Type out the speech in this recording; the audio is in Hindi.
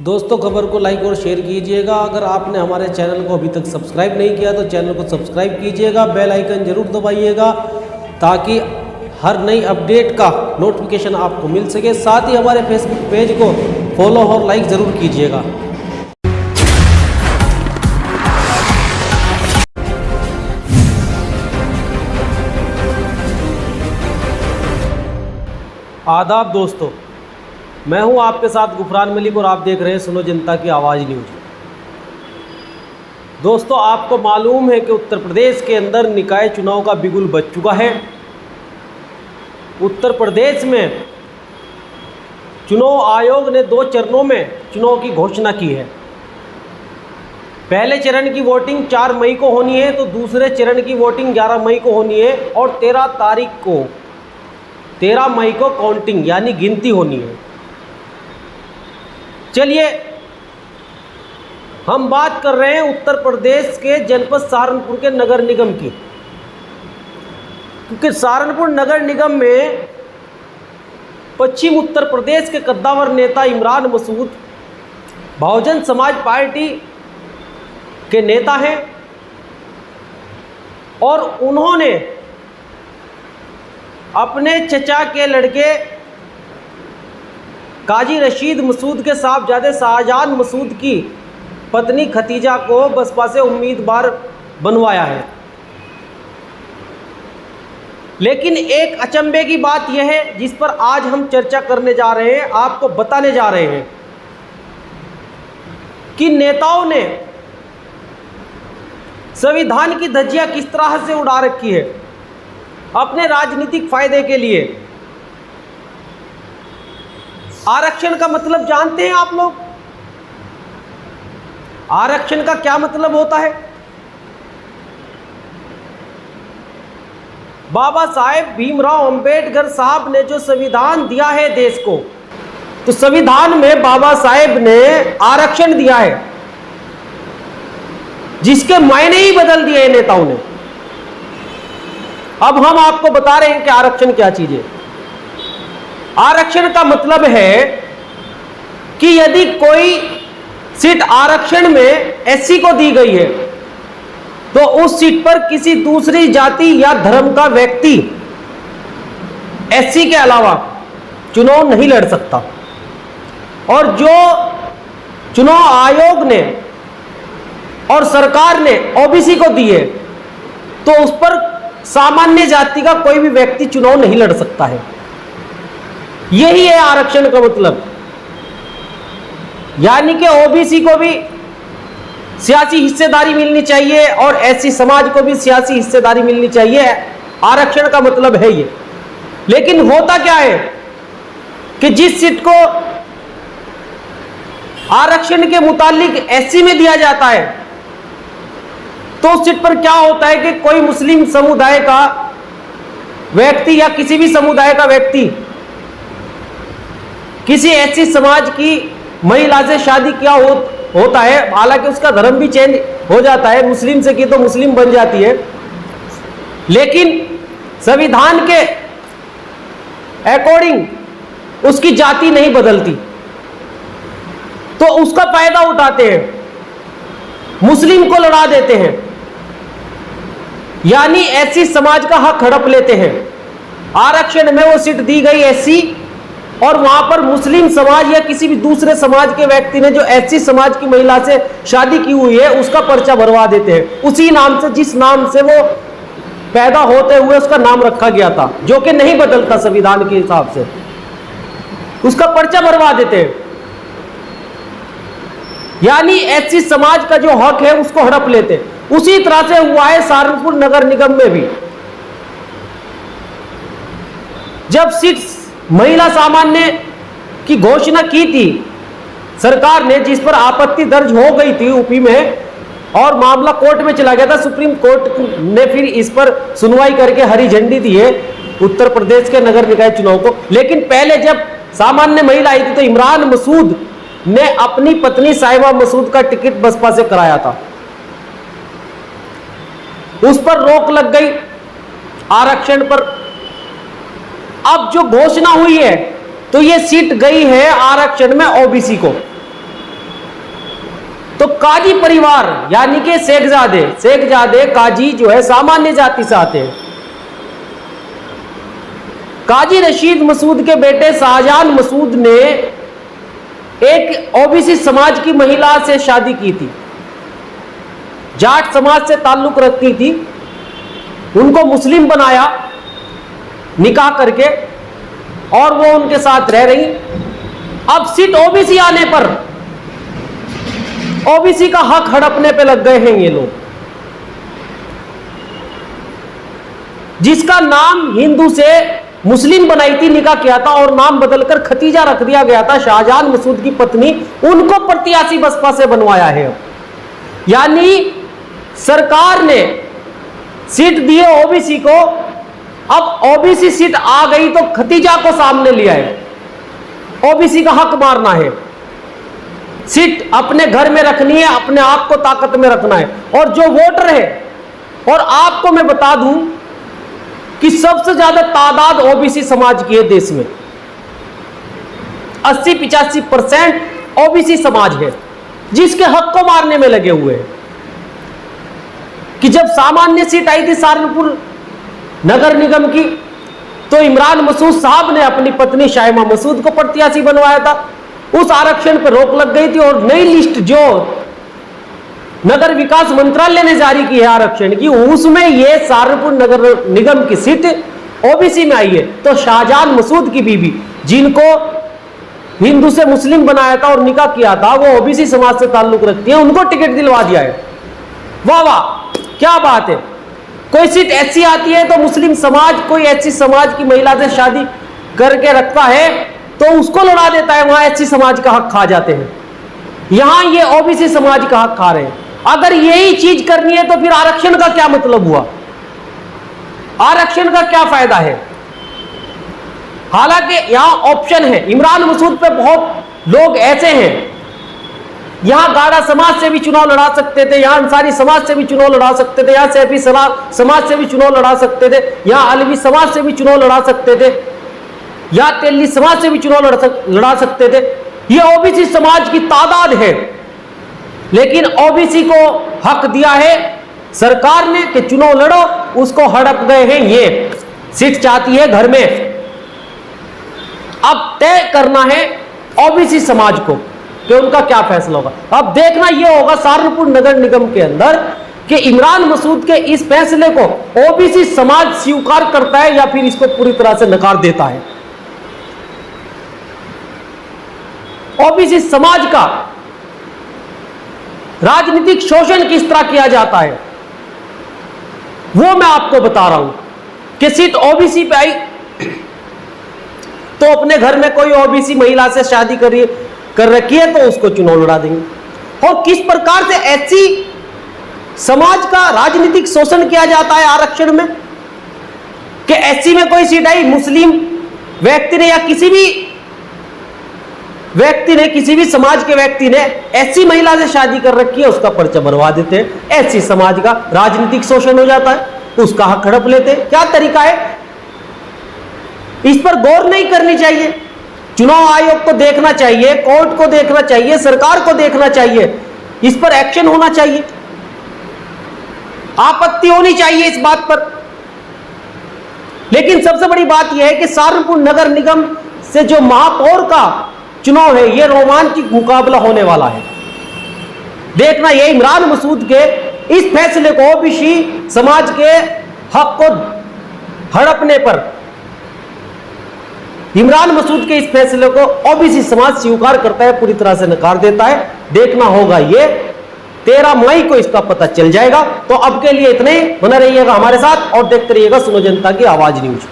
दोस्तों खबर को लाइक और शेयर कीजिएगा। अगर आपने हमारे चैनल को अभी तक सब्सक्राइब नहीं किया तो चैनल को सब्सक्राइब कीजिएगा, बेल आइकन जरूर दबाइएगा ताकि हर नई अपडेट का नोटिफिकेशन आपको मिल सके। साथ ही हमारे फेसबुक पेज को फॉलो और लाइक ज़रूर कीजिएगा। आदाब दोस्तों, मैं हूं आपके साथ गुफरान मलिक और आप देख रहे हैं सुनो जनता की आवाज़ न्यूज। दोस्तों, आपको मालूम है कि उत्तर प्रदेश के अंदर निकाय चुनाव का बिगुल बज चुका है। उत्तर प्रदेश में चुनाव आयोग ने 2 चरणों में चुनाव की घोषणा की है। पहले चरण की वोटिंग 4 मई को होनी है, तो दूसरे चरण की वोटिंग 11 मई को होनी है और 13 मई को काउंटिंग यानी गिनती होनी है। चलिए हम बात कर रहे हैं उत्तर प्रदेश के जनपद सहारनपुर के नगर निगम की, क्योंकि सहारनपुर नगर निगम में पश्चिम उत्तर प्रदेश के कद्दावर नेता इमरान मसूद बहुजन समाज पार्टी के नेता हैं और उन्होंने अपने चचा के लड़के काजी रशीद मसूद के साहबजादे शाहजहान मसूद की पत्नी खतीजा को बसपा से उम्मीदवार बनवाया है। लेकिन एक अचंभे की बात यह है जिस पर आज हम चर्चा करने जा रहे हैं, आपको बताने जा रहे हैं कि नेताओं ने संविधान की धज्जियां किस तरह से उड़ा रखी है अपने राजनीतिक फायदे के लिए। आरक्षण का मतलब जानते हैं आप लोग? आरक्षण का क्या मतलब होता है? बाबा साहेब भीमराव अंबेडकर साहब ने जो संविधान दिया है देश को, तो संविधान में बाबा साहेब ने आरक्षण दिया है जिसके मायने ही बदल दिए नेताओं ने। अब हम आपको बता रहे हैं कि आरक्षण क्या चीज है। आरक्षण का मतलब है कि यदि कोई सीट आरक्षण में एससी को दी गई है तो उस सीट पर किसी दूसरी जाति या धर्म का व्यक्ति एससी के अलावा चुनाव नहीं लड़ सकता। और जो चुनाव आयोग ने और सरकार ने ओबीसी को दी है तो उस पर सामान्य जाति का कोई भी व्यक्ति चुनाव नहीं लड़ सकता है। यही है आरक्षण का मतलब। यानी कि ओबीसी को भी सियासी हिस्सेदारी मिलनी चाहिए और एससी समाज को भी सियासी हिस्सेदारी मिलनी चाहिए। आरक्षण का मतलब है ये। लेकिन होता क्या है कि जिस सीट को आरक्षण के मुतालिक एससी में दिया जाता है तो उस सीट पर क्या होता है कि कोई मुस्लिम समुदाय का व्यक्ति या किसी भी समुदाय का व्यक्ति किसी एससी समाज की महिला से शादी किया होता है, हालांकि उसका धर्म भी चेंज हो जाता है, मुस्लिम से की तो मुस्लिम बन जाती है, लेकिन संविधान के अकॉर्डिंग उसकी जाति नहीं बदलती। तो उसका फायदा उठाते हैं, मुस्लिम को लड़ा देते हैं, यानी एससी समाज का हक हड़प लेते हैं। आरक्षण में वो सीट दी गई एससी और वहां पर मुस्लिम समाज या किसी भी दूसरे समाज के व्यक्ति ने जो एससी समाज की महिला से शादी की हुई है उसका पर्चा भरवा देते हैं, उसी नाम से जिस नाम से वो पैदा होते हुए उसका नाम रखा गया था, जो कि नहीं बदलता संविधान के हिसाब से, उसका पर्चा भरवा देते हैं। यानी एससी समाज का जो हक है उसको हड़प लेते हैं। उसी तरह से हुआ है सहारनपुर नगर निगम में भी। जब सीट महिला सामान्य की घोषणा की थी सरकार ने, जिस पर आपत्ति दर्ज हो गई थी यूपी में और मामला कोर्ट में चला गया था, सुप्रीम कोर्ट ने फिर इस पर सुनवाई करके हरी झंडी दी है उत्तर प्रदेश के नगर निकाय चुनाव को। लेकिन पहले जब सामान्य महिला आई थी तो इमरान मसूद ने अपनी पत्नी साहिबा मसूद का टिकट बसपा से कराया था, उस पर रोक लग गई आरक्षण पर। अब जो घोषणा हुई है तो ये सीट गई है आरक्षण में ओबीसी को। तो काजी परिवार यानी कि शेखजादे काजी जो है सामान्य जाति से आते हैं। काजी रशीद मसूद के बेटे शाहजहान मसूद ने एक ओबीसी समाज की महिला से शादी की थी, जाट समाज से ताल्लुक रखती थी, उनको मुस्लिम बनाया निकाह करके और वो उनके साथ रह रही। अब सीट ओबीसी आने पर ओबीसी का हक हड़पने पे लग गए हैं ये लोग, जिसका नाम हिंदू से मुस्लिम बनाई थी, निकाह किया था और नाम बदलकर खतीजा रख दिया गया था। शाहजहान मसूद की पत्नी उनको प्रत्याशी बसपा से बनवाया है। यानी सरकार ने सीट दिए ओबीसी को, अब ओबीसी सीट आ गई तो खतीजा को सामने लिया है, ओबीसी का हक मारना है, सीट अपने घर में रखनी है, अपने आप को ताकत में रखना है। और जो वोटर है, और आपको मैं बता दूं कि सबसे ज्यादा तादाद ओबीसी समाज की है देश में, 80-85% ओबीसी समाज है जिसके हक को मारने में लगे हुए हैं। कि जब सामान्य सीट आई थी सहारनपुर नगर निगम की, तो इमरान मसूद साहब ने अपनी पत्नी शाइमा मसूद को प्रत्याशी बनवाया था। उस आरक्षण पर रोक लग गई थी और नई लिस्ट जो नगर विकास मंत्रालय ने जारी की है आरक्षण की, उसमें यह सहारनपुर नगर निगम की सीट ओबीसी में आई है। तो शाहजहान मसूद की बीवी, जिनको हिंदू से मुस्लिम बनाया था और निकाह किया था, वो ओबीसी समाज से ताल्लुक रखती है, उनको टिकट दिलवा दिया है। वाह वाह, क्या बात है। कोई सीट ऐसी आती है तो मुस्लिम समाज कोई ऐसी समाज की महिला से शादी करके रखता है तो उसको लड़ा देता है, वहां ऐसी समाज का हक खा जाते हैं। यहां ये ओबीसी समाज का हक खा रहे हैं। अगर यही चीज करनी है तो फिर आरक्षण का क्या मतलब हुआ, आरक्षण का क्या फायदा है। हालांकि यहां ऑप्शन है, इमरान मसूद पे बहुत लोग ऐसे हैं, यहां गाड़ा समाज से भी चुनाव लड़ा सकते थे, यहां अंसारी समाज से भी चुनाव लड़ा सकते थे, यहां सैफी समाज से भी चुनाव लड़ा सकते थे, यहां अलवी समाज से भी चुनाव लड़ा सकते थे, या तेली समाज से भी चुनाव लड़ा सकते थे। ये ओबीसी समाज की तादाद है, लेकिन ओबीसी को हक दिया है सरकार ने कि चुनाव लड़ो, उसको हड़प गए हैं। ये सीट चाहती है घर में। अब तय करना है ओबीसी समाज को कि उनका क्या फैसला होगा। अब देखना यह होगा सहारनपुर नगर निगम के अंदर कि इमरान मसूद के इस फैसले को ओबीसी समाज स्वीकार करता है या फिर इसको पूरी तरह से नकार देता है। ओबीसी समाज का राजनीतिक शोषण किस तरह किया जाता है वो मैं आपको बता रहा हूं कि सीट ओबीसी पे आई तो अपने घर में कोई ओबीसी महिला से शादी कर रखी है तो उसको चुनाव लड़ा देंगे। और किस प्रकार से एससी समाज का राजनीतिक शोषण किया जाता है आरक्षण में कि एससी में कोई सीट आई, मुस्लिम व्यक्ति ने या किसी भी व्यक्ति ने, किसी भी समाज के व्यक्ति ने एससी महिला से शादी कर रखी है, उसका पर्चा भरवा देते हैं। एससी समाज का राजनीतिक शोषण हो जाता है, उसका हक हड़प लेते हैं। क्या तरीका है, इस पर गौर नहीं करनी चाहिए। चुनाव आयोग को देखना चाहिए, कोर्ट को देखना चाहिए, सरकार को देखना चाहिए, इस पर एक्शन होना चाहिए, आपत्ति होनी चाहिए इस बात पर। लेकिन सबसे बड़ी बात यह है कि सहारनपुर नगर निगम से जो महापौर का चुनाव है, यह रोमांचक मुकाबला होने वाला है। देखना यह इमरान मसूद के इस फैसले को ओबीसी समाज के हक को हड़पने पर, इमरान मसूद के इस फैसले को ओबीसी समाज स्वीकार करता है, पूरी तरह से नकार देता है। देखना होगा ये 13 मई को इसका पता चल जाएगा। तो अब के लिए इतने, बना रहिएगा हमारे साथ और देखते रहिएगा सुनो जनता की आवाज न्यूज।